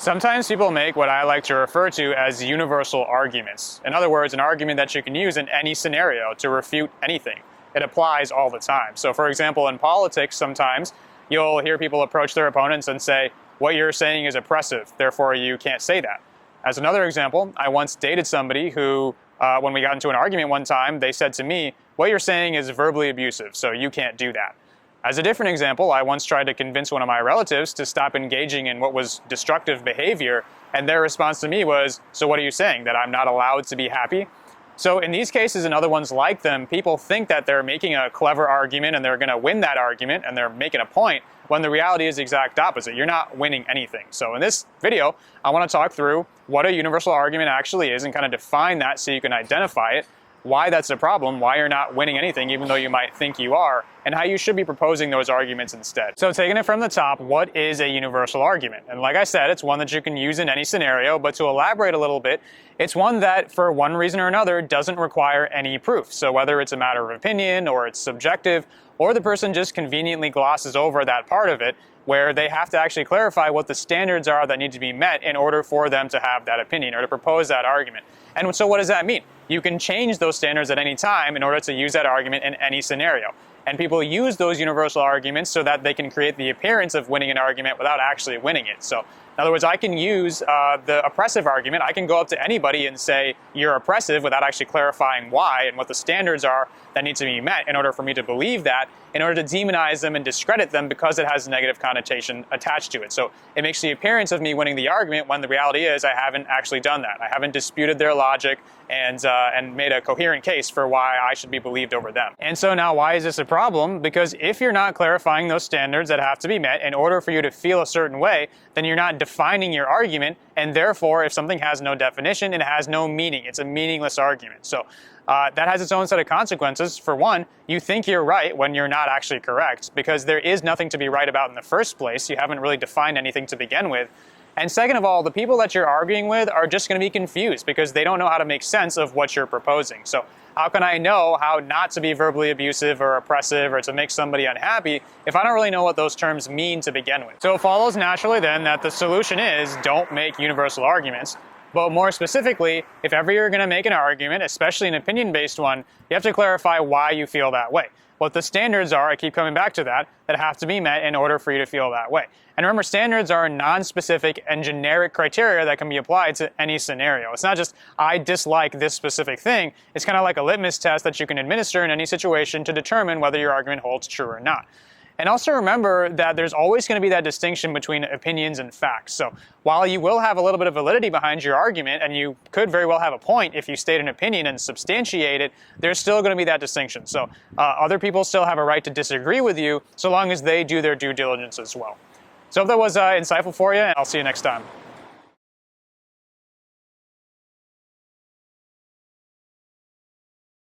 Sometimes people make what I like to refer to as universal arguments. In other words, an argument that you can use in any scenario to refute anything. It applies all the time. So for example, in politics, sometimes you'll hear people approach their opponents and say, what you're saying is oppressive, therefore you can't say that. As another example, I once dated somebody who, when we got into an argument one time, they said to me, what you're saying is verbally abusive, so you can't do that. As a different example, I once tried to convince one of my relatives to stop engaging in what was destructive behavior, and their response to me was, so what are you saying, that I'm not allowed to be happy? So in these cases and other ones like them, people think that they're making a clever argument and they're going to win that argument and they're making a point, when the reality is the exact opposite. You're not winning anything. So in this video, I want to talk through what a universal argument actually is and kind of define that so you can identify it, why that's a problem, why you're not winning anything even though you might think you are, and how you should be proposing those arguments instead. So taking it from the top, what is a universal argument? And like I said, it's one that you can use in any scenario, but to elaborate a little bit, it's one that for one reason or another doesn't require any proof. So whether it's a matter of opinion or it's subjective, or the person just conveniently glosses over that part of it, where they have to actually clarify what the standards are that need to be met in order for them to have that opinion or to propose that argument. And so what does that mean? You can change those standards at any time in order to use that argument in any scenario. And people use those universal arguments so that they can create the appearance of winning an argument without actually winning it. So in other words, I can use the oppressive argument. I can go up to anybody and say, you're oppressive, without actually clarifying why and what the standards are that need to be met in order for me to believe that, in order to demonize them and discredit them because it has a negative connotation attached to it. So it makes the appearance of me winning the argument when the reality is I haven't actually done that. I haven't disputed their logic and made a coherent case for why I should be believed over them. And so now why is this a problem? Because if you're not clarifying those standards that have to be met in order for you to feel a certain way, then you're not defining your argument, and therefore if something has no definition, it has no meaning. It's a meaningless argument. So that has its own set of consequences. For one, you think you're right when you're not actually correct, because there is nothing to be right about in the first place. You haven't really defined anything to begin with. And second of all, the people that you're arguing with are just going to be confused because they don't know how to make sense of what you're proposing. So how can I know how not to be verbally abusive or oppressive or to make somebody unhappy if I don't really know what those terms mean to begin with? So it follows naturally then that the solution is don't make universal arguments. But more specifically, if ever you're going to make an argument, especially an opinion-based one, you have to clarify why you feel that way. What the standards are, I keep coming back to that have to be met in order for you to feel that way. And remember, standards are non-specific and generic criteria that can be applied to any scenario. It's not just, I dislike this specific thing. It's kind of like a litmus test that you can administer in any situation to determine whether your argument holds true or not. And also remember that there's always going to be that distinction between opinions and facts. So while you will have a little bit of validity behind your argument, and you could very well have a point if you state an opinion and substantiate it, there's still going to be that distinction. So other people still have a right to disagree with you so long as they do their due diligence as well. So if that was insightful for you, and I'll see you next time.